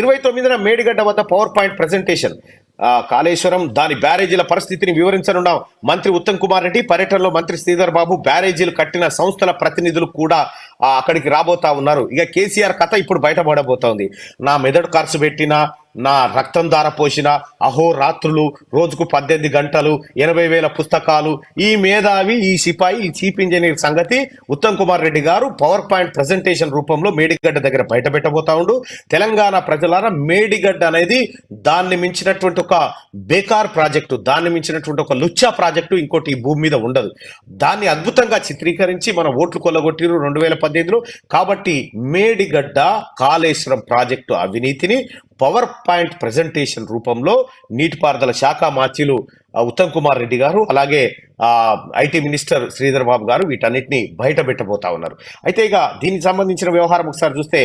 29న మేడిగడ్డ వద్ద power point presentation. Kaleshwaram దాని బ్యారేజీల పరిస్థితిని వివరించనున్న మంత్రి ఉత్తమ్ కుమార్ రెడ్డి. పర్యటనలో మంత్రి శ్రీధర్ బాబు, బ్యారేజీలు కట్టిన సంస్థల ప్రతినిధులు కూడా అక్కడికి రాబోతా ఉన్నారు. ఇక కేసీఆర్ కథ ఇప్పుడు బయటపడబోతోంది. నా మెదడు ఖర్చు పెట్టిన, నా రక్తం ధార పోసిన, అహోరాత్రులు, రోజుకు 18 గంటలు, 80,000 పుస్తకాలు, ఈ మేధావి, ఈ సిపాయి, ఈ చీఫ్ ఇంజనీర్ సంగతి ఉత్తమ్ కుమార్ రెడ్డి గారు పవర్ పాయింట్ ప్రెజెంటేషన్ రూపంలో మేడిగడ్డ దగ్గర బయట పెట్టబోతా ఉండు. తెలంగాణ ప్రజలారా, మేడిగడ్డ అనేది దాన్ని మించినటువంటి ఒక బేకార్ ప్రాజెక్టు, దాన్ని మించినటువంటి ఒక లుచ్చా ప్రాజెక్టు ఇంకోటి ఈ భూమి మీద ఉండదు. దాన్ని అద్భుతంగా చిత్రీకరించి మన ఓట్లు కొల్లగొట్టిరు 2018లో. కాబట్టి మేడిగడ్డ కాళేశ్వరం ప్రాజెక్టు అవినీతిని పవర్ పాయింట్ ప్రెజెంటేషన్ రూపంలో నీటిపారుదల శాఖ మార్చిలు ఉత్తమ్ కుమార్ రెడ్డి గారు, అలాగే ఐటీ మినిస్టర్ శ్రీధర్ బాబు గారు వీటన్నిటిని బయట పెట్టబోతా ఉన్నారు. అయితే ఇక దీనికి సంబంధించిన వ్యవహారం ఒకసారి చూస్తే,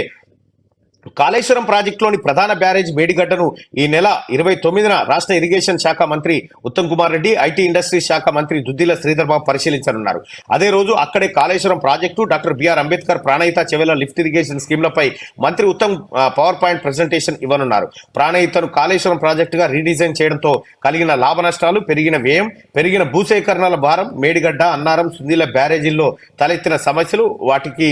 కాళేశ్వరం ప్రాజెక్టులోని ప్రధాన బ్యారేజ్ మేడిగడ్డను ఈ నెల 29న రాష్ట్ర ఇరిగేషన్ శాఖ మంత్రి ఉత్తమ్ కుమార్ రెడ్డి, ఐటీ ఇండస్ట్రీ శాఖ మంత్రి దుద్దిల శ్రీధర్ బాబు పరిశీలించనున్నారు. అదే రోజు అక్కడే Kaleshwaram project, doctor B R Ambedkar Pranahita Chevella lift irrigation స్కీమ్లపై మంత్రి ఉత్తమ్ పవర్ పాయింట్ ప్రెజెంటేషన్ ఇవ్వనున్నారు. ప్రాణహితను కాళేశ్వరం ప్రాజెక్టుగా రీడిజైన్ చేయడంతో కలిగిన లాభ నష్టాలు, పెరిగిన వ్యయం, పెరిగిన భూసేకరణల భారం, మేడిగడ్డ, అన్నారం, సుందిల బ్యారేజీల్లో తలెత్తిన సమస్యలు, వాటికి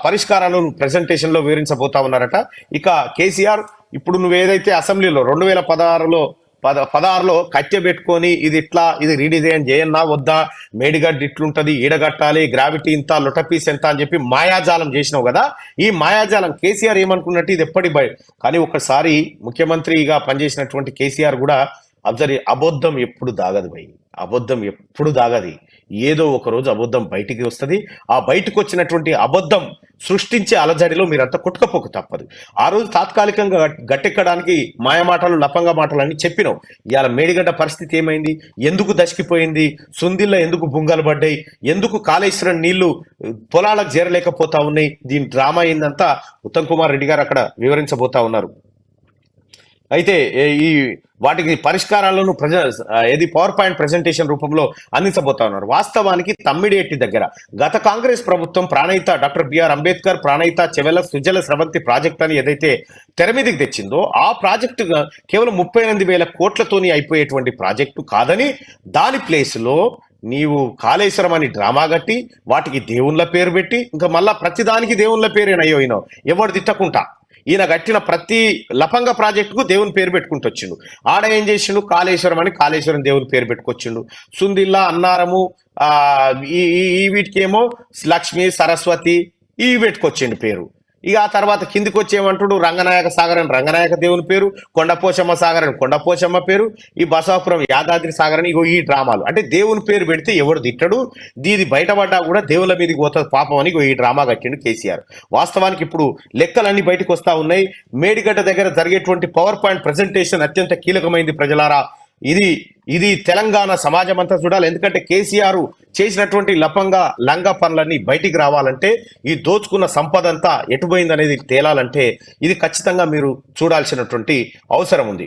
పరిష్కారాలను ప్రెజెంటేషన్ లో వివరించబోతా ఉన్నారట. ఇక కేసీఆర్ ఇప్పుడు నువ్వు ఏదైతే అసెంబ్లీలో 2016లో కట్టె పెట్టుకొని ఇది రీడిజైన్ చేయన్నా వద్దా, మేడిగడ్డ ఇట్లుంటది, ఈడగట్టాలి, గ్రావిటీ ఇంత, లొటపీస్ ఎంత అని చెప్పి మాయాజాలం చేసినావు కదా. ఈ మాయాజాలం కేసీఆర్ ఏమనుకున్నట్టు ఇది ఎప్పటి కానీ ఒకసారి ముఖ్యమంత్రిగా పనిచేసినటువంటి కేసీఆర్ కూడా అబద్ధం ఎప్పుడు దాగదు భయ్, అబద్ధం ఎప్పుడు దాగది. ఏదో ఒక రోజు అబద్ధం బయటికి వస్తుంది. ఆ బయటకు వచ్చినటువంటి అబద్ధం సృష్టించే అలజడిలో మీరంతా కొట్టుకపోక తప్పదు. ఆ రోజు తాత్కాలికంగా గట్టెక్కడానికి మాయమాటలు, లపంగా మాటలు అని చెప్పినావు. ఇవాళ మేడిగడ్డ పరిస్థితి ఏమైంది, ఎందుకు దశకిపోయింది, సుందిల్లో ఎందుకు బుంగలు పడ్డాయి, ఎందుకు కాళేశ్వరం నీళ్లు పొలాలకు చేరలేకపోతా ఉన్నాయి, దీని డ్రామా అయిందంతా ఉత్తమ్ కుమార్ రెడ్డి గారు అక్కడ వివరించబోతా ఉన్నారు. అయితే ఈ వాటికి పరిష్కారాలను పవర్ పాయింట్ ప్రెజెంటేషన్ రూపంలో అందించబోతా ఉన్నారు. వాస్తవానికి తమ్మిడిఎట్టి దగ్గర గత కాంగ్రెస్ ప్రభుత్వం Pranahita, doctor B R Ambedkar Pranahita Chevella Sujala Sravanthi project అని ఏదైతే తెర మీదకి తెచ్చిందో, ఆ ప్రాజెక్టు కేవలం 38,000 కోట్లతోని అయిపోయేటువంటి ప్రాజెక్టు కాదని, దాని ప్లేస్లో నీవు కాళేశ్వరం అని డ్రామా కట్టి వాటికి దేవుళ్ళ పేరు పెట్టి, ఇంకా మళ్ళా ప్రతిదానికి దేవుళ్ళ పేరేనయ్యోయినావు. ఎవడు తిట్టకుంటా ఈయన కట్టిన ప్రతి లపంగ ప్రాజెక్టుకు దేవుని పేరు పెట్టుకుంటూ వచ్చిండు. ఆడ ఏం చేసిండు, కాళేశ్వరం అని కాళేశ్వరం దేవుని పేరు పెట్టుకొచ్చిండు. సుందిల్లా, అన్నారము, ఈ వీటికేమో లక్ష్మి, సరస్వతి ఇవి పెట్టుకొచ్చిండు పేరు. ఇక ఆ తర్వాత కిందికి వచ్చి ఏమంటాడు, రంగనాయక సాగర్ అని రంగనాయక దేవుని పేరు, కొండపోచమ్మ సాగర్ అని కొండపోచమ్మ పేరు, ఈ బసవాపురం యాదాద్రి సాగర్ అని ఇగో ఈ డ్రామాలు. అంటే దేవుని పేరు పెడితే ఎవడు తిట్టడు, దీది బయటపడ్డా కూడా దేవుళ్ళ మీదకి పోతుంది పాపం అని ఈ డ్రామా కట్టిండు కేసీఆర్. వాస్తవానికి ఇప్పుడు లెక్కలన్నీ బయటకు వస్తా ఉన్నాయి. మేడిగడ్డ దగ్గర జరిగేటువంటి పవర్ పాయింట్ ప్రెజెంటేషన్ అత్యంత కీలకమైంది ప్రజలారా. ఇది తెలంగాణ సమాజం అంతా చూడాలి. ఎందుకంటే కేసీఆర్ చేసినటువంటి లంగా పనులన్నీ బయటికి రావాలంటే, ఈ దోచుకున్న సంపద అంతా ఎటుపోయింది అనేది తేలాలంటే ఇది ఖచ్చితంగా మీరు చూడాల్సినటువంటి అవసరం ఉంది.